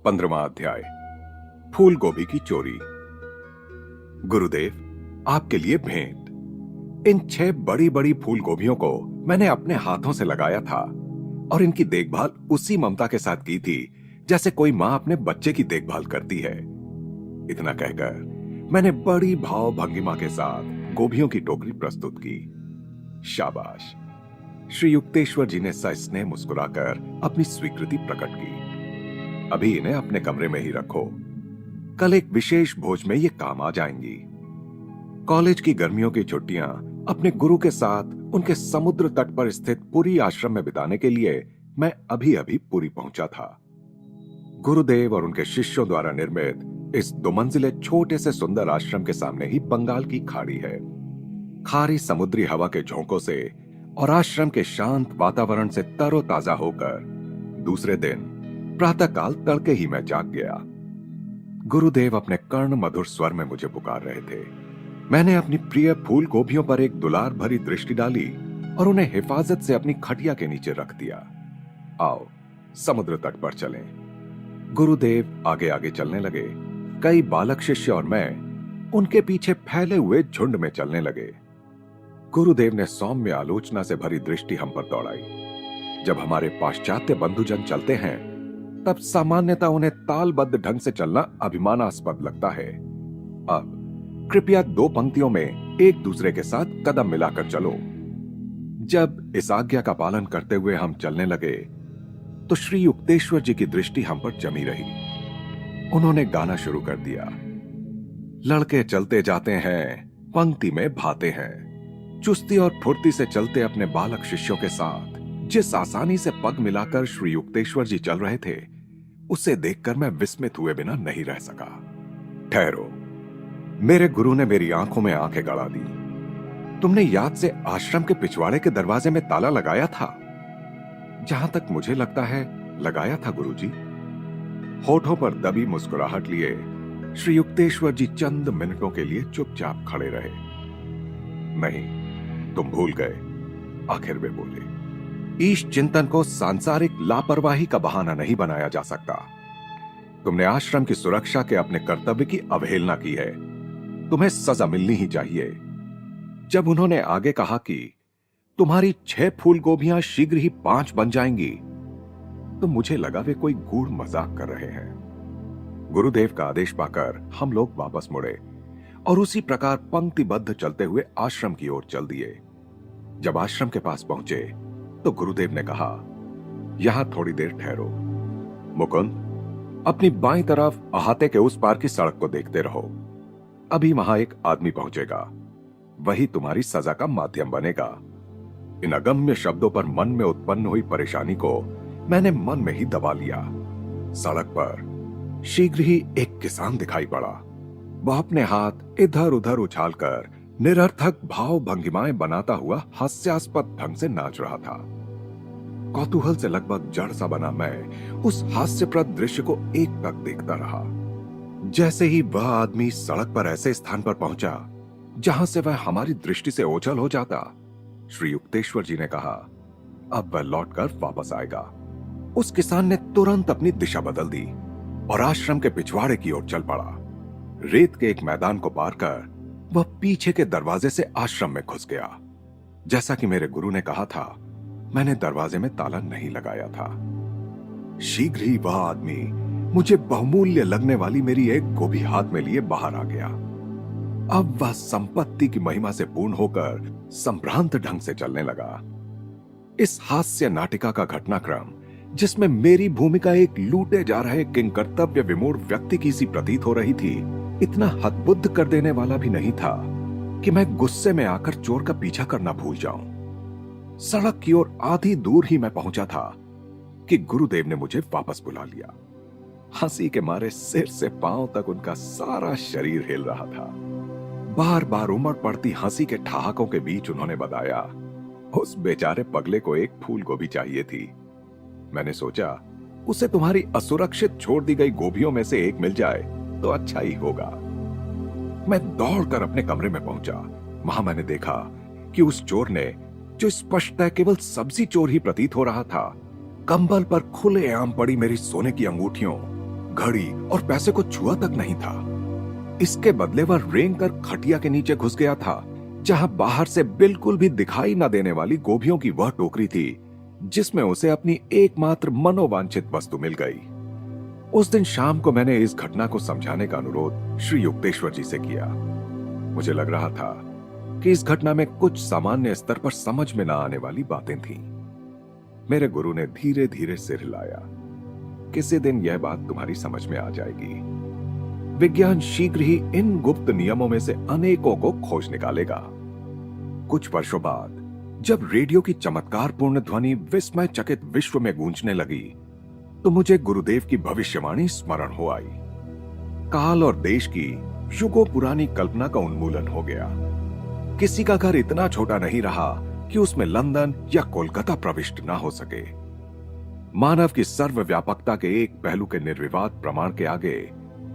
15वां अध्याय। फूल गोभी की चोरी। गुरुदेव, आपके लिए भेंट। इन 6 बड़ी बड़ी फूल गोभियों को मैंने अपने हाथों से लगाया था और इनकी देखभाल उसी ममता के साथ की थी जैसे कोई मां अपने बच्चे की देखभाल करती है। इतना कहकर मैंने बड़ी भाव भंगिमा के साथ गोभियों की टोकरी प्रस्तुत की। शाबाश। श्री युक्तेश्वर जी ने सस्नेह मुस्कुराकर अपनी स्वीकृति प्रकट की। अभी इन्हें अपने कमरे में ही रखो, कल एक विशेष भोज में ये काम आ जाएंगी। कॉलेज की गर्मियों की छुट्टियां अपने गुरु के साथ उनके समुद्र तट पर स्थित पुरी आश्रम में बिताने के लिए मैं अभी अभी पुरी पहुंचा था। गुरुदेव और उनके शिष्यों द्वारा निर्मित इस 2 मंजिले छोटे से सुंदर आश्रम के सामने ही बंगाल की खाड़ी है। खारी समुद्री हवा के झोंकों से और आश्रम के शांत वातावरण से तरोताजा होकर दूसरे दिन प्रातःकाल तड़के ही मैं जाग गया। गुरुदेव अपने कर्ण मधुर स्वर में मुझे पुकार रहे थे। मैंने अपनी प्रिय फूल गोभियों पर एक दुलार भरी दृष्टि डाली और उन्हें हिफाजत से अपनी खटिया के नीचे रख दिया। आओ समुद्र तट पर चलें। गुरुदेव आगे आगे चलने लगे। कई बालक शिष्य और मैं उनके पीछे फैले हुए झुंड में चलने लगे। गुरुदेव ने सौम्य आलोचना से भरी दृष्टि हम पर दौड़ाई। जब हमारे पाश्चात्य बंधुजन चलते हैं तब सामान्यतः उन्हें तालबद्ध ढंग से चलना अभिमानास्पद लगता है। अब कृपया 2 पंक्तियों में एक दूसरे के साथ कदम मिलाकर चलो। जब इस आज्ञा का पालन करते हुए हम चलने लगे तो श्री युक्तेश्वर जी की दृष्टि हम पर जमी रही। उन्होंने गाना शुरू कर दिया। लड़के चलते जाते हैं, पंक्ति में भाते हैं, चुस्ती और फुर्ती से चलते अपने बालक शिष्यों के साथ जिस आसानी से पग मिलाकर श्री युक्तेश्वर जी चल रहे थे उसे देखकर मैं विस्मित हुए बिना नहीं रह सका। ठहरो। मेरे गुरु ने मेरी आंखों में आंखें गड़ा दी। तुमने याद से आश्रम के पिछवाड़े के दरवाजे में ताला लगाया था? जहां तक मुझे लगता है लगाया था गुरुजी। होठों पर दबी मुस्कुराहट लिए श्री युक्तेश्वर जी चंद मिनटों के लिए चुपचाप खड़े रहे। नहीं, तुम भूल गए, आखिर वे बोले। ईश चिंतन को सांसारिक लापरवाही का बहाना नहीं बनाया जा सकता। तुमने आश्रम की सुरक्षा के अपने कर्तव्य की अवहेलना की है। तुम्हें सजा मिलनी ही चाहिए। जब उन्होंने आगे कहा कि तुम्हारी 6 फूल गोभियां शीघ्र ही 5 बन जाएंगी, तो मुझे लगा वे कोई गूढ़ मजाक कर रहे हैं। गुरुदेव का आदेश पाकर हम लोग वापस मुड़े और उसी प्रकार पंक्तिबद्ध चलते हुए आश्रम की ओर चल दिए। जब आश्रम के पास पहुंचे तो गुरुदेव ने कहा, यहां थोड़ी देर ठहरो। मुकुंद, अपनी बाईं तरफ अहाते के उस पार की सड़क को देखते रहो। अभी वहां एक आदमी पहुंचेगा, वही तुम्हारी सजा का माध्यम बनेगा। इन अगम्य शब्दों पर मन में उत्पन्न हुई परेशानी को मैंने मन में ही दबा लिया। सड़क पर शीघ्र ही एक किसान दिखाई पड़ा। वह अपने हाथ इधर उधर उछालकर निरर्थक भाव भंगिमाएं बनाता हुआ हास्यास्पद ढंग से नाच रहा था। कौतूहल से लगभग जड़ सा बना मैं उस हास्यप्रद दृश्य को एकटक देखता रहा। जैसे ही वह आदमी सड़क पर ऐसे स्थान पर पहुंचा जहां से वह हमारी दृष्टि से ओझल हो जाता, श्री युक्तेश्वर जी ने कहा, अब वह लौटकर वापस आएगा। उस किसान ने तुरंत अपनी दिशा बदल दी और आश्रम के पिछवाड़े की ओर चल पड़ा। रेत के एक मैदान को पार कर वह पीछे के दरवाजे से आश्रम में घुस गया। जैसा कि मेरे गुरु ने कहा था, मैंने दरवाजे में ताला नहीं लगाया था। शीघ्र ही वह आदमी मुझे बहुमूल्य लगने वाली मेरी एक गोभी हाथ में लिए बाहर आ गया। अब वह संपत्ति की महिमा से पूर्ण होकर संभ्रांत ढंग से चलने लगा। इस हास्य नाटिका का घटनाक्रम, जिसमें मेरी भूमिका एक लूटे जा रहे किंकर्तव्य विमूढ़ व्यक्ति की सी प्रतीत हो रही थी, इतना हतबुद्ध कर देने वाला भी नहीं था कि मैं गुस्से में आकर चोर का पीछा करना भूल जाऊं। सड़क की ओर आधी दूर ही मैं पहुंचा था कि गुरुदेव ने मुझे वापस बुला लिया। हंसी के मारे सिर से पांव तक उनका सारा शरीर हिल रहा था। बार बार उमड़ पड़ती हंसी के ठहाकों के बीच उन्होंने बताया, उस बेचारे पगले को एक फूल गोभी चाहिए थी। मैंने सोचा, उसे तुम्हारी असुरक्षित छोड़ दी गई गोभियों में से एक मिल जाए तो अच्छा ही होगा। मैं दौड़कर अपने कमरे में पहुंचा। वहां मैंने देखा कि उस चोर ने, जो स्पष्टतः केवल सब्जी चोर ही प्रतीत हो रहा था, कंबल पर खुलेआम पड़ी मेरी सोने की अंगूठियों, घड़ी और पैसे को छुआ तक नहीं था। इसके बदले वह रेंग कर खटिया के नीचे घुस गया था, जहां बाहर से बिल्कुल भी दिखाई न देने वाली गोभियों की वह टोकरी थी, जिसमें उसे अपनी एकमात्र मनोवांछित वस्तु मिल गई। उस दिन शाम को मैंने इस घटना को समझाने का अनुरोध श्री युक्तेश्वर जी से किया। मुझे लग रहा था कि इस घटना में कुछ सामान्य स्तर पर समझ में न आने वाली बातें थीं। मेरे गुरु ने धीरे धीरे सिर हिलाया। किसी दिन यह बात तुम्हारी समझ में आ जाएगी। विज्ञान शीघ्र ही इन गुप्त नियमों में से अनेकों को खोज निकालेगा। कुछ वर्षों बाद जब रेडियो की चमत्कारपूर्ण ध्वनि विस्मयचकित विश्व में गूंजने लगी, तो मुझे गुरुदेव की भविष्यवाणी स्मरण हो आई। काल और देश की युगों पुरानी कल्पना का उन्मूलन हो गया। किसी का घर इतना छोटा नहीं रहा कि उसमें लंदन या कोलकाता प्रविष्ट ना हो सके। मानव की सर्वव्यापकता के एक पहलू के निर्विवाद प्रमाण के आगे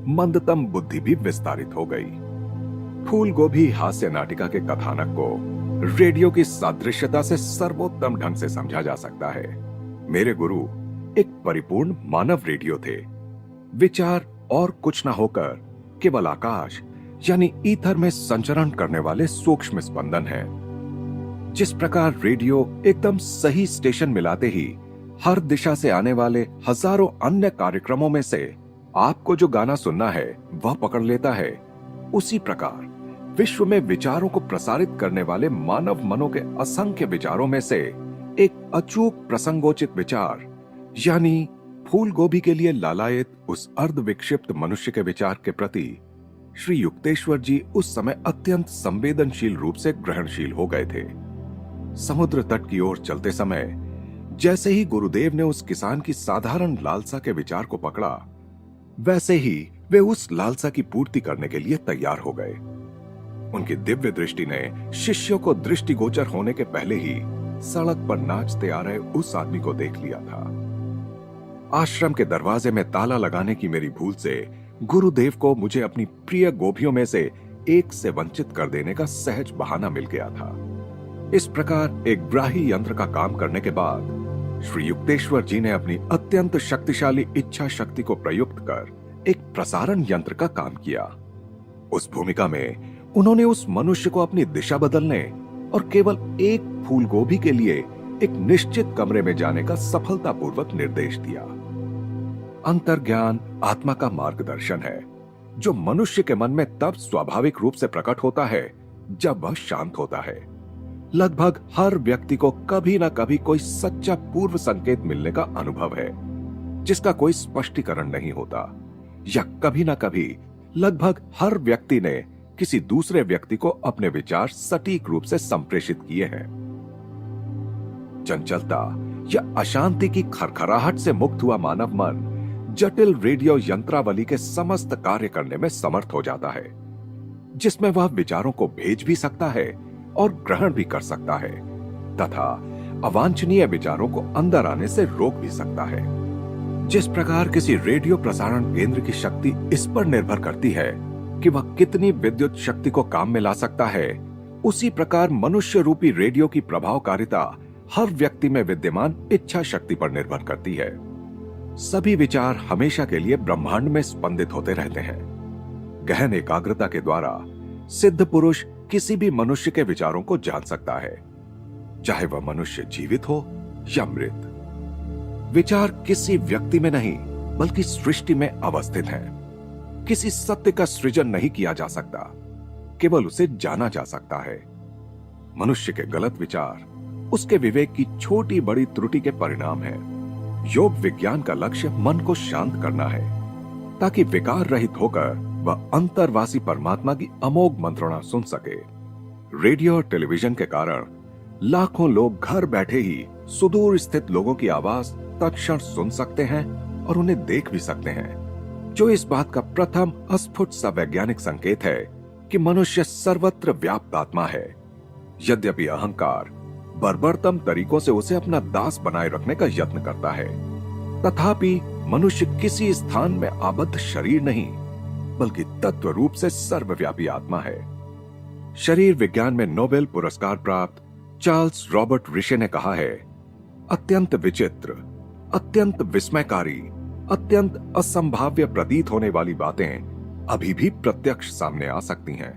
मंदतम बुद्धि भी विस्तारित हो गई। फूल गोभी हास्य नाटिका के कथानक को रेडियो की सादृश्यता से सर्वोत्तम ढंग से समझा जा सकता है। मेरे गुरु एक परिपूर्ण मानव रेडियो थे। विचार और कुछ न होकर केवल आकाश यानी ईथर में संचरण करने वाले सूक्ष्म स्पंदन हैं। जिस प्रकार रेडियो एकदम सही स्टेशन मिलाते ही हर दिशा से आने वाले हजारों अन्य कार्यक्रमों में से आपको जो गाना सुनना है वह पकड़ लेता है, उसी प्रकार विश्व में विचारों को प्रसारित करने वाले मानव मनों के असंख्य विचारों में से एक अचूक प्रसंगोचित विचार यानी फूल गोभी के लिए लालायित उस अर्ध विक्षिप्त मनुष्य के विचार के प्रति श्री युक्तेश्वर जी उस समय अत्यंत संवेदनशील रूप से ग्रहणशील हो गए थे। समुद्र तट की ओर चलते समय जैसे ही गुरुदेव ने उस किसान की साधारण लालसा के विचार को पकड़ा, वैसे ही वे उस लालसा की पूर्ति करने के लिए तैयार हो गए। उनकी दिव्य दृष्टि ने शिष्यों को दृष्टिगोचर होने के पहले ही सड़क पर नाचते आ रहे उस आदमी को देख लिया था। आश्रम के दरवाजे में ताला लगाने की मेरी भूल से गुरुदेव को मुझे अपनी प्रिय गोभियों में से एक से वंचित कर देने का सहज बहाना मिल गया था। इस प्रकार एक ग्राही यंत्र का काम करने के बाद श्री युक्तेश्वर जी ने अपनी अत्यंत शक्तिशाली इच्छा शक्ति को प्रयुक्त कर एक प्रसारण यंत्र का काम किया। उस भूमिका में उन्होंने उस मनुष्य को अपनी दिशा बदलने और केवल एक फूल गोभी के लिए एक निश्चित कमरे में जाने का सफलतापूर्वक निर्देश दिया। अंतर्ज्ञान आत्मा का मार्गदर्शन है, जो मनुष्य के मन में तब स्वाभाविक रूप से प्रकट होता है जब वह शांत होता है। लगभग हर व्यक्ति को कभी ना कभी कोई सच्चा पूर्व संकेत मिलने का अनुभव है, जिसका कोई स्पष्टीकरण नहीं होता, या कभी ना कभी लगभग हर व्यक्ति ने किसी दूसरे व्यक्ति को अपने विचार सटीक रूप से संप्रेषित किए हैं। चंचलता या अशांति की खरखराहट से मुक्त हुआ मानव मन जटिल रेडियो यंत्रावली के समस्त कार्य करने में समर्थ हो जाता है, जिसमें वह विचारों को भेज भी सकता है और ग्रहण भी कर सकता है तथा अवांछनीय विचारों को अंदर आने से रोक भी सकता है। जिस प्रकार किसी रेडियो प्रसारण केंद्र की शक्ति इस पर निर्भर करती है कि वह कितनी विद्युत शक्ति को काम में ला सकता है, उसी प्रकार मनुष्य रूपी रेडियो की प्रभावकारिता हर व्यक्ति में विद्यमान इच्छा शक्ति पर निर्भर करती है। सभी विचार हमेशा के लिए ब्रह्मांड में स्पंदित होते रहते हैं। गहन एकाग्रता के द्वारा सिद्ध पुरुष किसी भी मनुष्य के विचारों को जान सकता है, चाहे वह मनुष्य जीवित हो या मृत। विचार किसी व्यक्ति में नहीं बल्कि सृष्टि में अवस्थित हैं। किसी सत्य का सृजन नहीं किया जा सकता, केवल उसे जाना जा सकता है। मनुष्य के गलत विचार उसके विवेक की छोटी बड़ी त्रुटि के परिणाम है। योग विज्ञान का लक्ष्य मन को शांत करना है, ताकि विकार रहित होकर वह अंतर्वासी परमात्मा की अमोघ मंत्रणा सुन सके। रेडियो और टेलीविजन के कारण लाखों लोग घर बैठे ही सुदूर स्थित लोगों की आवाज तत्क्षण सुन सकते हैं और उन्हें देख भी सकते हैं, जो इस बात का प्रथम अस्फुट सा वैज्ञानिक संकेत है कि मनुष्य सर्वत्र व्याप्त आत्मा है। यद्यपि अहंकार बर्बरतम तरीकों से उसे अपना दास बनाए रखने का यत्न करता है, तथापि मनुष्य किसी स्थान में आबद्ध शरीर नहीं बल्कि तत्व रूप से सर्वव्यापी आत्मा है। शरीर विज्ञान में नोबेल पुरस्कार प्राप्त चार्ल्स रॉबर्ट रिशे ने कहा है, अत्यंत विचित्र, अत्यंत विस्मयकारी, अत्यंत असंभाव्य प्रतीत होने वाली बातें अभी भी प्रत्यक्ष सामने आ सकती हैं,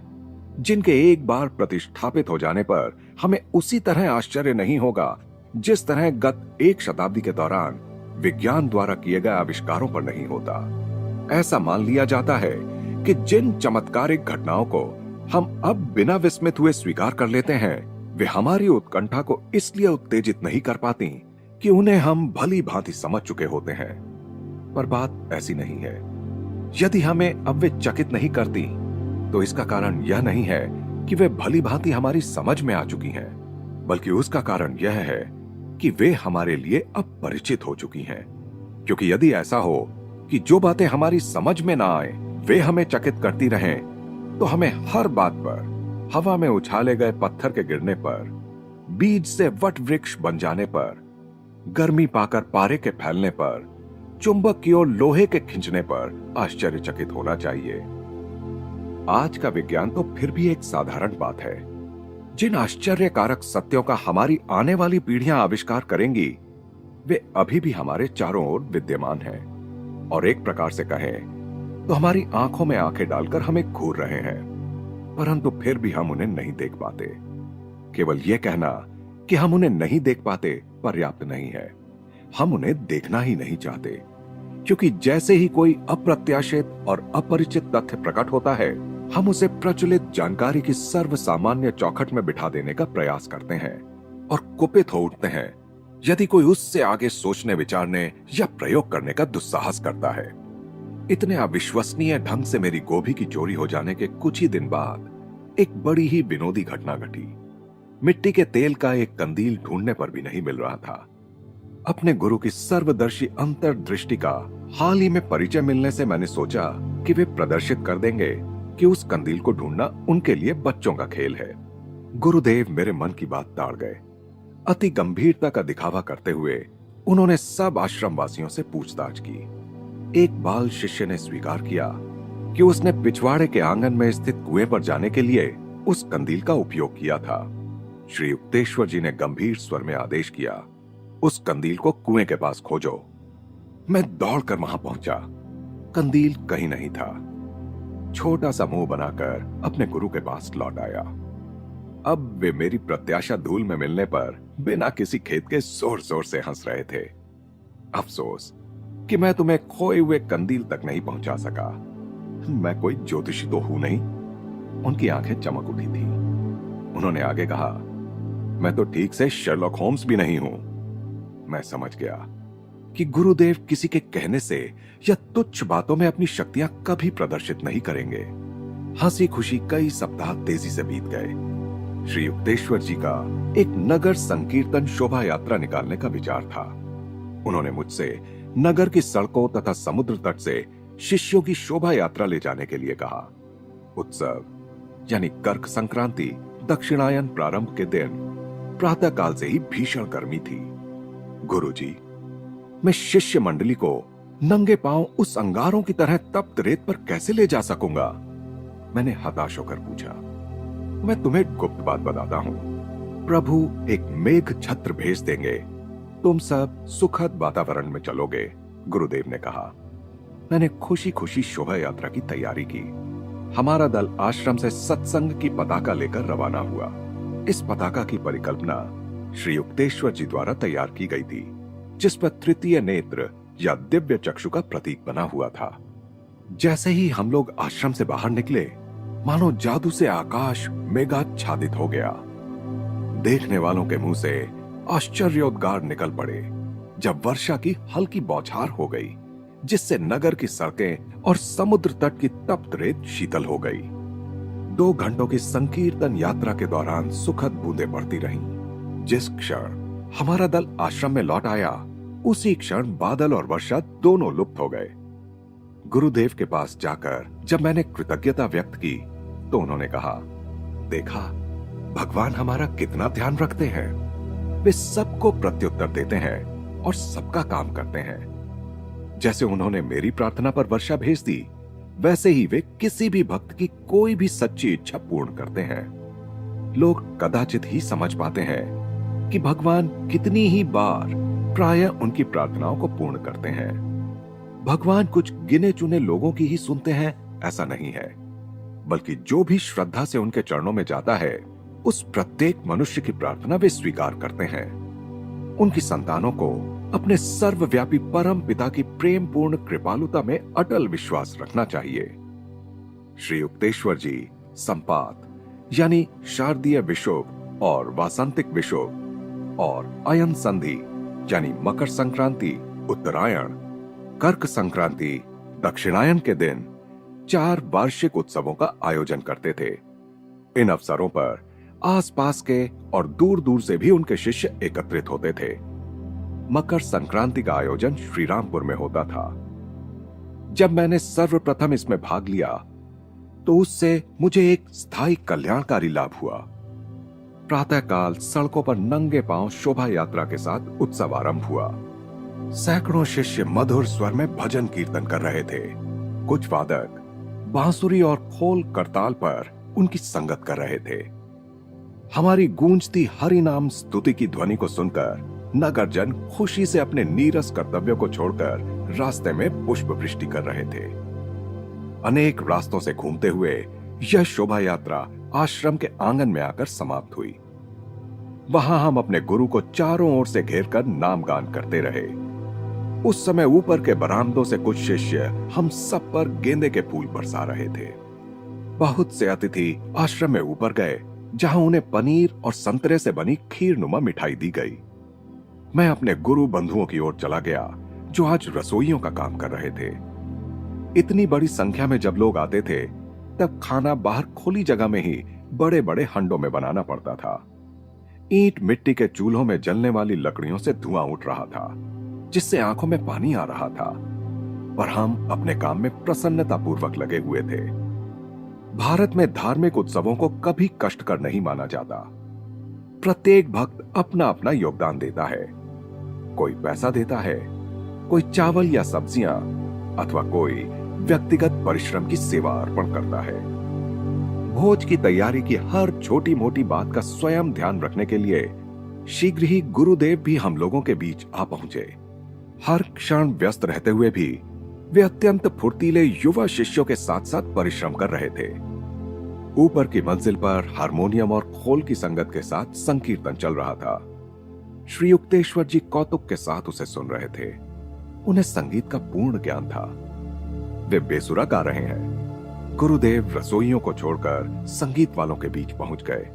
जिनके एक बार प्रतिष्ठापित हो जाने पर हमें उसी तरह आश्चर्य नहीं होगा जिस तरह गत एक शताब्दी के दौरान विज्ञान द्वारा किए गए आविष्कारों पर नहीं होता। ऐसा मान लिया जाता है कि जिन चमत्कारिक घटनाओं को हम अब बिना विस्मित हुए स्वीकार कर लेते हैं, वे हमारी उत्कंठा को इसलिए उत्तेजित नहीं कर पाती कि उन्हें हम भली भांति समझ चुके होते हैं। पर बात ऐसी नहीं है। यदि हमें अब वे चकित नहीं करती, तो इसका कारण यह नहीं है कि वे भली भांति हमारी समझ में आ चुकी हैं, बल्कि उसका कारण यह है कि वे हमारे लिए अपरिचित हो चुकी हैं। क्योंकि यदि ऐसा हो कि जो बातें हमारी समझ में ना आए वे हमें चकित करती रहें, तो हमें हर बात पर, हवा में उछाले गए पत्थर के गिरने पर, बीज से वट वृक्ष बन जाने पर, गर्मी पाकर पारे के फैलने पर, चुंबक की ओर लोहे के खिंचने पर आश्चर्यचकित होना चाहिए। आज का विज्ञान तो फिर भी एक साधारण बात है। जिन आश्चर्यकारक सत्यों का हमारी आने वाली पीढ़ियां आविष्कार करेंगी, वे अभी भी हमारे चारों ओर विद्यमान हैं और एक प्रकार से कहें तो हमारी आंखों में आंखें डालकर हमें घूर रहे हैं, परंतु फिर भी हम उन्हें नहीं देख पाते। केवल यह कहना कि हम उन्हें नहीं देख पाते पर्याप्त नहीं है, हम उन्हें देखना ही नहीं चाहते, क्योंकि जैसे ही कोई अप्रत्याशित और अपरिचित तथ्य प्रकट होता है, हम उसे प्रचलित जानकारी की सर्वसामान्य चौखट में बिठा देने का प्रयास करते हैं और कुपित हो उठते हैं यदि कोई उससे आगे सोचने विचारने या प्रयोग करने का दुस्साहस करता है। इतने अविश्वसनीय ढंग से मेरी गोभी की चोरी हो जाने के कुछ ही दिन बाद एक बड़ी ही विनोदी घटना घटी। मिट्टी के तेल का एक कंदील ढूंढने पर भी नहीं मिल रहा था। अपने गुरु की सर्वदर्शी अंतर्दृष्टि का हाल ही में परिचय मिलने से मैंने सोचा कि वे प्रदर्शित कर देंगे कि उस कंदील को ढूंढना उनके लिए बच्चों का खेल है। गुरुदेव मेरे मन की बात ताड़ गए। अति गंभीरता का दिखावा करते हुए उन्होंने सब आश्रम वासियों से पूछताछ की। एक बाल शिष्य ने स्वीकार किया कि उसने पिछवाड़े के आंगन में स्थित कुएं पर जाने के लिए उस कंदील का उपयोग किया था। श्री युक्तेश्वर जी ने गंभीर स्वर में आदेश किया, उस कंदील को कुएं के पास खोजो। मैं दौड़कर वहां पहुंचा। कंदील कहीं नहीं था। छोटा सा मुंह बनाकर अपने गुरु के पास लौट आया। अब वे मेरी प्रत्याशा धूल में मिलने पर बिना किसी खेद के जोर जोर से हंस रहे थे। अफसोस कि मैं तुम्हें खोए हुए कंदील तक नहीं पहुंचा सका। मैं कोई ज्योतिषी तो हूं नहीं। उनकी आंखें चमक उठी थी। उन्होंने आगे कहा, मैं तो ठीक से शर्लॉक होम्स भी नहीं हूं। मैं समझ गया कि गुरुदेव किसी के कहने से या तुच्छ बातों में अपनी शक्तियां कभी प्रदर्शित नहीं करेंगे। हंसी खुशी कई सप्ताह तेजी से बीत गए। श्री युक्तेश्वर जी का एक नगर संकीर्तन शोभा यात्रा निकालने का विचार था। उन्होंने मुझसे नगर की सड़कों तथा समुद्र तट से शिष्यों की शोभा यात्रा ले जाने के लिए कहा। उत्सव यानी कर्क संक्रांति दक्षिणायन प्रारंभ के दिन प्रातः काल से ही भीषण गर्मी थी। गुरुजी, मैं शिष्य मंडली को नंगे पांव उस अंगारों की तरह तप्त रेत पर कैसे ले जा सकूंगा? मैंने हताश होकर पूछा। मैं तुम्हें गुप्त बात बताता हूं। प्रभु एक मेघ छत्र भेज देंगे, तुम सब सुखद वातावरण में चलोगे, गुरुदेव ने कहा। मैंने खुशी खुशी शोभा यात्रा की तैयारी की। हमारा दल आश्रम से सत्संग की पताका लेकर रवाना हुआ। इस पताका की परिकल्पना श्री युक्तेश्वर जी द्वारा तैयार की गई थी, जिस पर तृतीय नेत्र या दिव्य चक्षु का प्रतीक बना हुआ था। जैसे ही हम लोग आश्रम से बाहर निकले, मानो जादू से आकाश मेघाच्छादित हो गया। देखने वालों के मुंह से आश्चर्योद्गार निकल पड़े जब वर्षा की हल्की बौछार हो गई, जिससे नगर की सड़कें और समुद्र तट की तप्त रेत शीतल हो गई। 2 घंटों की संकीर्तन यात्रा के दौरान सुखद बूंदें पड़ती रहीं। जिस क्षण हमारा दल आश्रम में लौट आया, उसी क्षण बादल और वर्षा दोनों लुप्त हो गए। गुरुदेव के पास जाकर जब मैंने कृतज्ञता व्यक्त की, तो उन्होंने कहा, देखा भगवान हमारा कितना ध्यान रखते हैं। वे सबको प्रत्युत्तर देते हैं और सबका काम करते हैं। जैसे उन्होंने मेरी प्रार्थना पर वर्षा भेज दी, वैसे ही वे किसी भी भक्त की कोई भी सच्ची इच्छा पूर्ण करते हैं। लोग कदाचित ही समझ पाते हैं कि भगवान कितनी ही बार प्रायः उनकी प्रार्थनाओं को पूर्ण करते हैं। भगवान कुछ गिने चुने लोगों की ही सुनते हैं ऐसा नहीं है, बल्कि जो भी श्रद्धा से उनके चरणों में जाता है उस प्रत्येक मनुष्य की प्रार्थना वे स्वीकार करते हैं। उनकी संतानों को अपने सर्वव्यापी परम पिता की प्रेम पूर्ण कृपालुता में अटल विश्वास रखना चाहिए। श्री युक्तेश्वर जी संपात यानी शारदीय विषुव और वासंतिक विषुव और अयन संधि यानी मकर संक्रांति, उत्तरायण, कर्क संक्रांति, दक्षिणायन के दिन 4 वार्षिक उत्सवों का आयोजन करते थे। इन अवसरों पर आसपास के और दूर दूर से भी उनके शिष्य एकत्रित होते थे। मकर संक्रांति का आयोजन श्रीरामपुर में होता था। जब मैंने सर्वप्रथम इसमें भाग लिया तो उससे मुझे एक स्थायी कल्याणकारी लाभ हुआ। प्रातःकाल सड़कों पर नंगे पांव शोभा यात्रा के साथ उत्सव आरंभ हुआ। सैकड़ों शिष्य मधुर स्वर में भजन कीर्तन कर रहे थे। कुछ वादक बांसुरी और खोल करताल पर उनकी संगत कर रहे थे। हमारी गूंजती हरि नाम स्तुति की ध्वनि को सुनकर नगरजन खुशी से अपने नीरस कर्तव्यों को छोड़कर रास्ते में पुष्प वृष्टि कर रहे थे। अनेक रास्तों से घूमते हुए यह शोभा यात्रा आश्रम के आंगन में आकर समाप्त हुई। वहां हम अपने गुरु को चारों ओर से घेरकर नामगान करते रहे। उस समय ऊपर के बरामदों से कुछ शिष्य हम सब पर गेंदे के फूल बरसा रहे थे। बहुत से अतिथि आश्रम में ऊपर गए, जहां उन्हें पनीर और संतरे से बनी खीरनुमा मिठाई दी गई। मैं अपने गुरु बंधुओं की ओर चला गया, जो आज रसोइयों का काम कर रहे थे। इतनी बड़ी संख्या में जब लोग आते थे, तब खाना बाहर खुली जगह में ही बड़े बड़े हंडों में बनाना पड़ता था। ईंट मिट्टी के चूल्हों में जलने वाली लकड़ियों से धुआं उठ रहा था, जिससे आंखों में पानी आ रहा था, पर हम अपने काम में प्रसन्नता पूर्वक लगे हुए थे। भारत में धार्मिक उत्सवों को कभी कष्टकर नहीं माना जाता। प्रत्येक भक्त अपना अपना योगदान देता है। कोई पैसा देता है, कोई चावल या सब्जियां, अथवा कोई व्यक्तिगत परिश्रम की सेवा अर्पण करता है। भोज की तैयारी की हर छोटी मोटी बात का स्वयं ध्यान रखने के लिए शीघ्र ही गुरुदेव भी हम लोगों के बीच आ पहुंचे। हर क्षण व्यस्त रहते हुए भी वे अत्यंत फुर्तीले युवा शिष्यों के साथ साथ परिश्रम कर रहे थे। ऊपर की मंजिल पर हारमोनियम और खोल की संगत के साथ संकीर्तन चल रहा था। श्री युक्तेश्वर जी कौतुक के साथ उसे सुन रहे थे। उन्हें संगीत का पूर्ण ज्ञान था। वे बेसुरा गा रहे हैं। गुरुदेव रसोइयों को छोड़कर संगीत वालों के बीच पहुंच गए।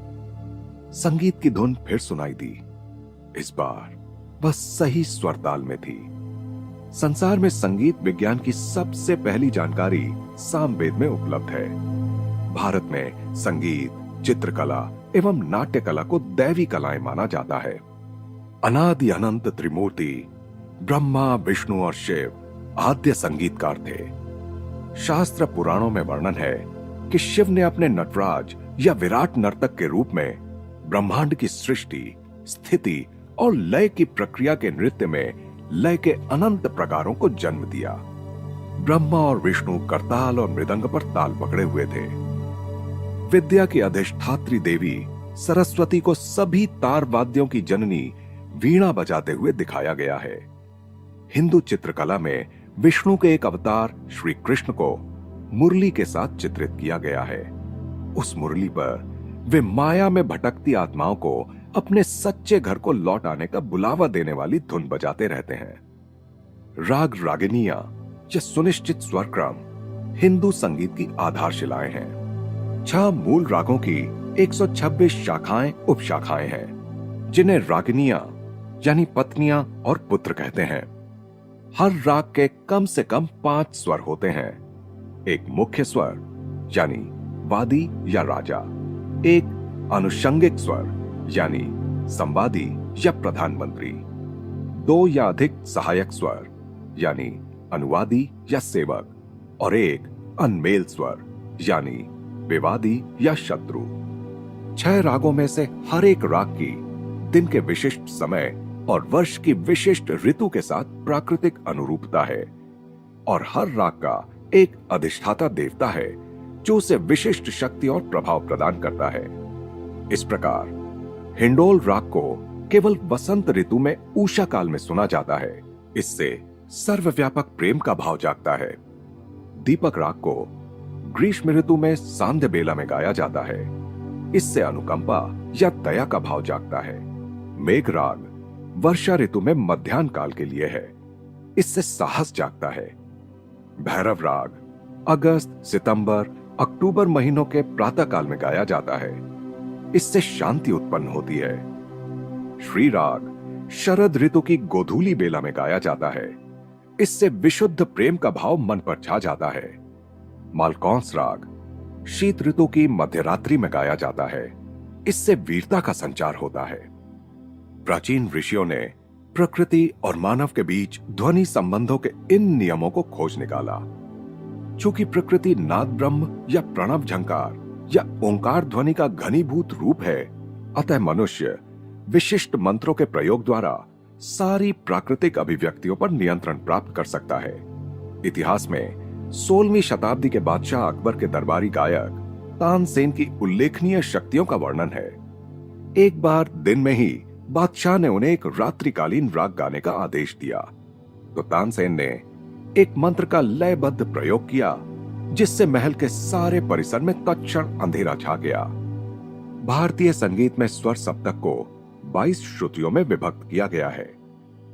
संगीत की धुन फिर सुनाई दी। इस बार वह सही स्वर ताल में थी। संसार में संगीत विज्ञान की सबसे पहली जानकारी सामवेद में उपलब्ध है। भारत में संगीत, चित्रकला एवं नाट्य कला को दैवी कलाएं माना जाता है। अनादि अनंत त्रिमूर्ति ब्रह्मा, विष्णु और शिव आद्य संगीतकार थे। शास्त्र पुराणों में वर्णन है कि शिव ने अपने नटराज या विराट नर्तक के रूप में ब्रह्मांड की सृष्टि, स्थिति और लय की प्रक्रिया के नृत्य में लय के अनंत प्रकारों को जन्म दिया। ब्रह्मा और विष्णु करताल और मृदंग पर ताल पकड़े हुए थे। विद्या की अधिष्ठात्री देवी सरस्वती को सभी तार वाद्यों की जननी वीणा बजाते हुए दिखाया गया है। हिंदू चित्रकला में विष्णु के एक अवतार श्री कृष्ण को मुरली के साथ चित्रित किया गया है। उस मुरली पर वे माया में भटकती आत्माओं को अपने सच्चे घर को लौट आने का बुलावा देने वाली धुन बजाते रहते हैं। राग रागिनियां या सुनिश्चित स्वर क्रम हिंदू संगीत की आधारशिलाएं हैं। 6 मूल रागों की 126 शाखाएं उपशाखाएं हैं, जिन्हें रागिनियां यानी पत्नियां और पुत्र कहते हैं। हर राग के कम से कम 5 स्वर होते हैं। एक मुख्य स्वर यानी वादी या राजा, एक अनुषंगिक स्वर यानी संवादी या प्रधानमंत्री, 2 या अधिक सहायक स्वर यानी अनुवादी या सेवक, और एक अनमेल स्वर यानी विवादी या शत्रु। 6 रागों में से हर एक राग की दिन के विशिष्ट समय और वर्ष की विशिष्ट ऋतु के साथ प्राकृतिक अनुरूपता है, और हर राग का एक अधिष्ठाता देवता है जो उसे विशिष्ट शक्ति और प्रभाव प्रदान करता है। इस प्रकार हिंडोल राग को केवल वसंत ऋतु में उषा काल में सुना जाता है। इससे सर्वव्यापक प्रेम का भाव जागता है। दीपक राग को ग्रीष्म ऋतु में सांध्य बेला में गाया जाता है। इससे अनुकंपा या दया का भाव जागता है। मेघ राग वर्षा ऋतु में मध्याह्न काल के लिए है। इससे साहस जागता है। भैरव राग अगस्त, सितंबर, अक्टूबर महीनों के प्रातः काल में गाया जाता है। इससे शांति उत्पन्न होती है। श्री राग शरद ऋतु की गोधूली बेला में गाया जाता है। इससे विशुद्ध प्रेम का भाव मन पर छा जाता है। मालकौंस राग शीत ऋतु की मध्यरात्रि में गाया जाता है। इससे वीरता का संचार होता है। प्राचीन ऋषियों ने प्रकृति और मानव के बीच ध्वनि संबंधों के इन नियमों को खोज निकाला। चूंकि प्रकृति नाद ब्रह्म या प्रणव झंकार या ओंकार ध्वनि का घनीभूत रूप है, अतः मनुष्य विशिष्ट मंत्रों के प्रयोग द्वारा सारी प्राकृतिक अभिव्यक्तियों पर नियंत्रण प्राप्त कर सकता है। इतिहास में 16वीं शताब्दी के बादशाह अकबर के दरबारी गायक तानसेन की उल्लेखनीय शक्तियों का वर्णन है। एक बार दिन में ही बादशाह ने उन्हें एक रात्रिकालीन राग गाने का आदेश दिया, तो तानसेन ने एक मंत्र का लयबद्ध प्रयोग किया, जिससे महल के सारे परिसर में तत्क्षण अंधेरा छा गया। भारतीय संगीत में स्वर सप्तक को 22 श्रुतियों में विभक्त किया गया है।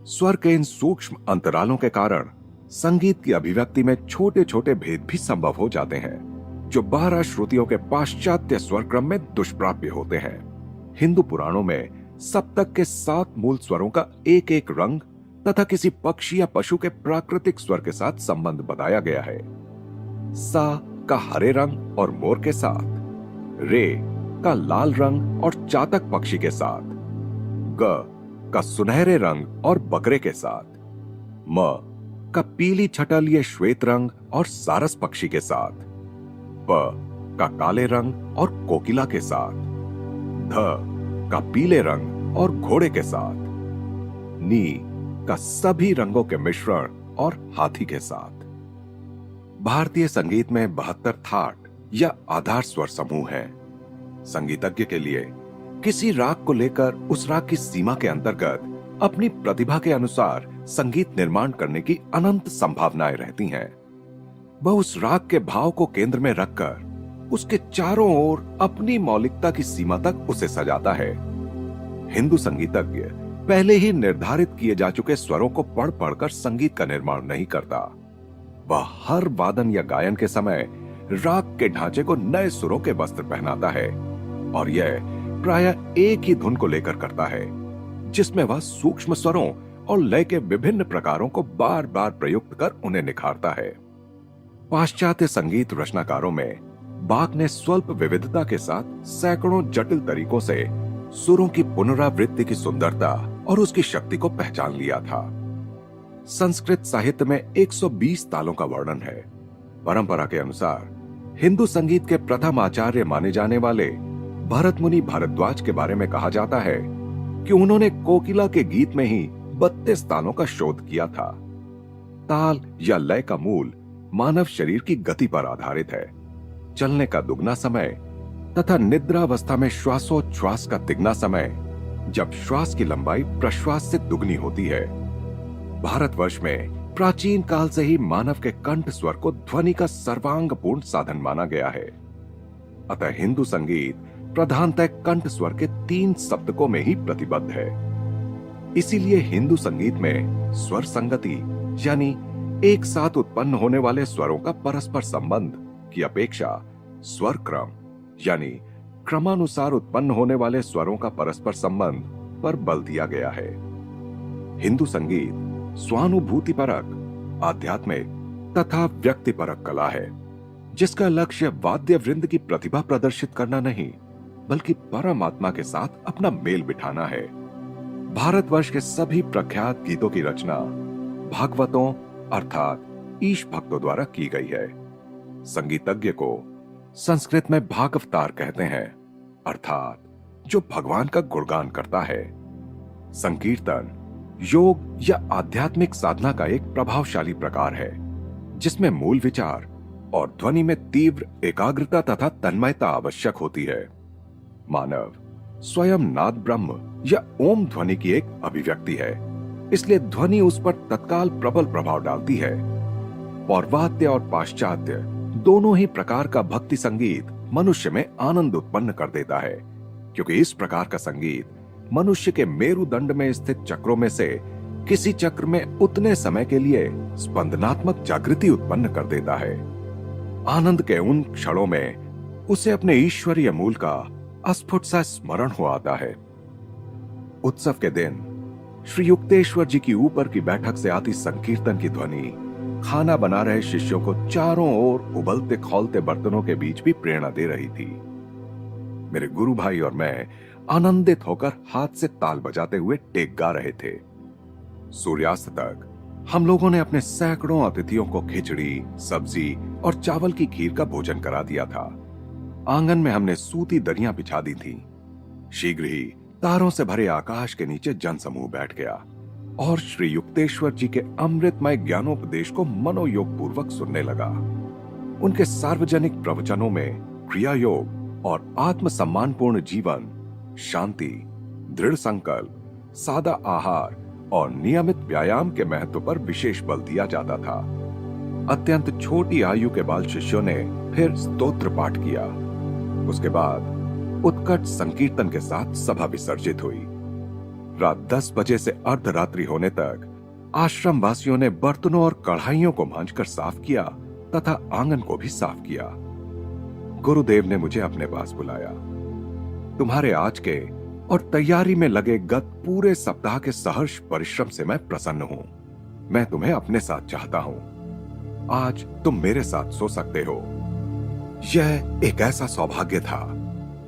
स्वर के इन सूक्ष्म अंतरालों के कारण संगीत की अभिव्यक्ति में छोटे छोटे भेद भी संभव हो जाते हैं, जो 12 श्रुतियों के पाश्चात्य स्वर क्रम में दुष्प्राप्य होते हैं। हिंदू पुराणों में सप्तक के 7 मूल स्वरों का एक एक रंग तथा किसी पक्षी या पशु के प्राकृतिक स्वर के साथ संबंध बताया गया है। सा का हरे रंग और मोर के साथ, रे का लाल रंग और चातक पक्षी के साथ, ग का सुनहरे रंग और बकरे के साथ, म का पीली छटल ये श्वेत रंग और सारस पक्षी के साथ, प का काले रंग और कोकिला के साथ, ध का पीले रंग और घोड़े के साथ, नी का सभी रंगों के मिश्रण और हाथी के साथ। भारतीय संगीत में 72 थाट या आधार स्वर समूह हैं। संगीतज्ञ के लिए किसी राग को लेकर उस राग की सीमा के अंतर्गत अपनी प्रतिभा के अनुसार संगीत निर्माण करने की अनंत संभावनाएं रहती हैं। वह उस राग के भाव को केंद्र में रखकर उसके चारों ओर अपनी मौलिकता की सीमा तक उसे सजाता है। हिंदू संगीतज्ञ पहले ही निर्धारित किए जा चुके स्वरों को पढ़ पढ़कर संगीत का निर्माण नहीं करता। वह हर वादन या गायन के समय राग के ढांचे को नए सुरों के वस्त्र पहनाता है, और यह प्रायः एक ही धुन को लेकर करता है, जिसमें वह सूक्ष्म स्वरों और लय के विभिन्न प्रकारों को बार बार प्रयुक्त कर उन्हें निखारता है। पाश्चात्य संगीत रचनाकारों में बाक ने स्वल्प विविधता के साथ सैकड़ों जटिल तरीकों से सुरों की पुनरावृत्ति की सुंदरता और उसकी शक्ति को पहचान लिया था। संस्कृत साहित्य में 120 तालों का वर्णन है। परंपरा के अनुसार हिंदू संगीत के प्रथम आचार्य माने जाने वाले भरत मुनि भारद्वाज के बारे में कहा जाता है कि उन्होंने कोकिला के गीत में ही 32 तालों का शोध किया था। ताल या लय का मूल मानव शरीर की गति पर आधारित है। चलने का दुगना समय तथा निद्रावस्था में श्वासोच्छ्वास का तिगना समय, जब श्वास की लंबाई प्रश्वास से दुगनी होती है। भारतवर्ष में प्राचीन काल से ही मानव के कंठ स्वर को ध्वनि का सर्वांगपूर्ण साधन माना गया है। अतः हिंदू संगीत प्रधानतः कंठ स्वर के 3 सप्तकों में ही प्रतिबद्ध है। इसीलिए हिंदू संगीत में स्वर संगति यानी एक साथ उत्पन्न होने वाले स्वरों का परस्पर संबंध की अपेक्षा स्वर क्रम यानी क्रमानुसार उत्पन्न होने वाले स्वरों का परस्पर संबंध पर बल दिया गया है। हिंदू संगीत स्वानुभूतिपरक, आध्यात्मिक तथा व्यक्तिपरक कला है, जिसका लक्ष्य वाद्य वृंद की प्रतिभा प्रदर्शित करना नहीं, बल्कि परमात्मा के साथ अपना मेल बिठाना है। भारतवर्ष के सभी प्रख्यात गीतों की रचना भागवतों अर्थात ईश भक्तों द्वारा की गई है। संगीतज्ञ को संस्कृत में भागवतार कहते हैं, अर्थात जो भगवान का गुणगान करता है। संकीर्तन योग या आध्यात्मिक साधना का एक प्रभावशाली प्रकार है, जिसमें मूल विचार और ध्वनि में तीव्र एकाग्रता तथा तन्मयता आवश्यक होती है। मानव स्वयं नाद ब्रह्म या ओम ध्वनि की एक अभिव्यक्ति है। इसलिए ध्वनि उस पर तत्काल प्रबल प्रभाव डालती है। पौर्वात्य और पाश्चात्य दोनों ही प्रकार का भक्ति संगीत मनुष्य में आनंद उत्पन्न कर देता है, क्योंकि इस प्रकार का संगीत मनुष्य के मेरुदंड में स्थित चक्रों में से किसी चक्र में उतने समय के लिए स्पंदनात्मक जागृति उत्पन्न कर देता है। आनंद के उन क्षणों में उसे अपने ईश्वरीय मूल का स्फुट सा स्मरण हो आता है। उत्सव के दिन श्री युक्तेश्वर जी की ऊपर की बैठक से आती संकीर्तन की ध्वनि खाना बना रहे शिष्यों को चारों ओर उबलते खौलते बर्तनों के बीच भी प्रेरणा दे रही थी। मेरे गुरु भाई और मैं आनंदित होकर हाथ से ताल बजाते हुए टेक गा रहे थे। सूर्यास्त तक हम लोगों ने अपने सैकड़ों अतिथियों को खिचड़ी, सब्जी और चावल की खीर का भोजन करा दिया था। आंगन में हमने सूती दरियां बिछा दी थी। शीघ्र ही तारों से भरे आकाश के नीचे जनसमूह बैठ गया और श्री युक्तेश्वर जी के अमृतमय ज्ञानोपदेश को मनोयोग पूर्वक सुनने लगा। उनके सार्वजनिक प्रवचनों में क्रिया योग और आत्मसम्मानपूर्ण जीवन, शांति, दृढ़ संकल्प, सादा आहार और नियमित व्यायाम के महत्व पर विशेष बल दिया जाता था। अत्यंत छोटी आयु के बाल शिष्यों ने फिर स्तोत्र पाठ किया। उसके बाद उत्कट संकीर्तन के साथ सभा विसर्जित हुई। रात 10 बजे से अर्धरात्रि होने तक आश्रम वासियों ने बर्तनों और कढ़ाइयों को मांजकर साफ किया तथा आंगन को भी साफ किया। गुरुदेव ने मुझे अपने पास बुलाया। तुम्हारे आज के और तैयारी में लगे गत पूरे सप्ताह के सहर्ष परिश्रम से मैं प्रसन्न हूं। मैं तुम्हें अपने साथ चाहता हूं। आज तुम मेरे साथ सो सकते हो। यह एक ऐसा सौभाग्य था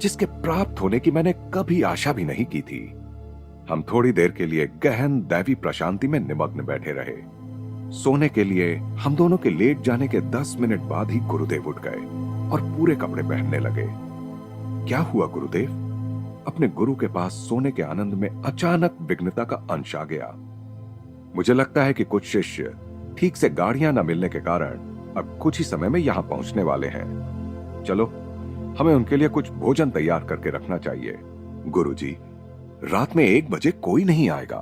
जिसके प्राप्त होने की मैंने कभी आशा भी नहीं की थी। हम थोड़ी देर के लिए गहन दैवी प्रशांति में निमग्न बैठे रहे। सोने के लिए हम दोनों के लेट जाने के 10 मिनट बाद ही गुरुदेव उठ गए और पूरे कपड़े पहनने लगे। क्या हुआ गुरुदेव? अपने गुरु के पास सोने के आनंद में अचानक विघ्नता का अंश आ गया। मुझे लगता है कि कुछ शिष्य ठीक से गाड़ियां न मिलने के कारण अब कुछ ही समय में यहां पहुंचने वाले हैं। चलो, हमें उनके लिए कुछ भोजन तैयार करके रखना चाहिए। गुरुजी, रात में 1 बजे कोई नहीं आएगा।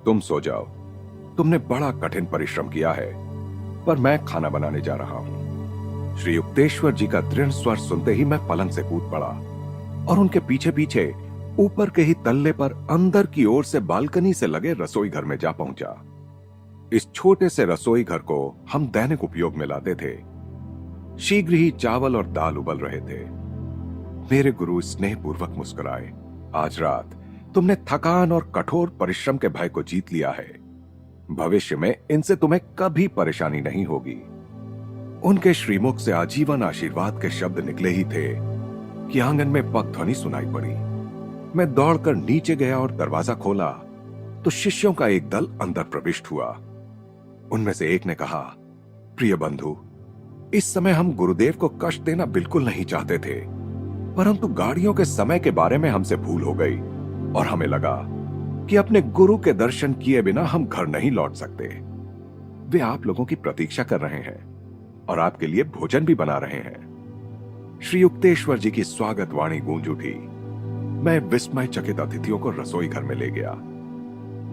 तुम सो जाओ। तुमने बड़ा कठिन परिश्रम किया है, पर मैं खाना बनाने जा रहा हूं। श्री युक्तेश्वर जी का दृढ़ स्वर सुनते ही मैं पलंग से कूद पड़ा और उनके पीछे पीछे ऊपर के ही तल्ले पर अंदर की ओर से बालकनी से लगे रसोई घर में जा पहुंचा। इस छोटे से रसोई घर को हम दैनिक उपयोग में लाते थे। शीघ्र ही चावल और दाल उबल रहे थे। मेरे गुरु स्नेहपूर्वक मुस्कुराए। आज रात तुमने थकान और कठोर परिश्रम के भय को जीत लिया है। भविष्य में इनसे तुम्हें कभी परेशानी नहीं होगी। उनके श्रीमुख से आजीवन आशीर्वाद के शब्द निकले ही थे कि आंगन में पग ध्वनि सुनाई पड़ी। मैं दौड़कर नीचे गया और दरवाजा खोला तो शिष्यों का एक दल अंदर प्रविष्ट हुआ। उनमें से एक ने कहा, प्रिय बंधु, इस समय हम गुरुदेव को कष्ट देना बिल्कुल नहीं चाहते थे, परंतु गाड़ियों के समय के बारे में हमसे भूल हो गई और हमें लगा कि अपने गुरु के दर्शन किए बिना हम घर नहीं लौट सकते। वे आप लोगों की प्रतीक्षा कर रहे हैं और आपके लिए भोजन भी बना रहे हैं। श्री युक्तेश्वर जी की स्वागत वाणी गूंज उठी। मैं विस्मय चकित अतिथियों को रसोई घर में ले गया।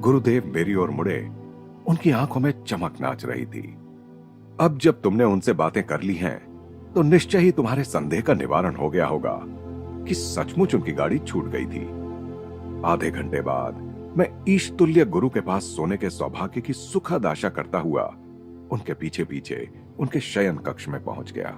गुरुदेव मेरी ओर मुड़े। उनकी आंखों में चमक नाच रही थी। अब जब तुमने उनसे बातें कर ली हैं, तो निश्चय ही तुम्हारे संदेह का निवारण हो गया होगा कि सचमुच उनकी गाड़ी छूट गई थी। आधे घंटे बाद मैं ईश तुल्य गुरु के पास सोने के सौभाग्य की सुखद आशा करता हुआ उनके पीछे पीछे उनके शयन कक्ष में पहुंच गया।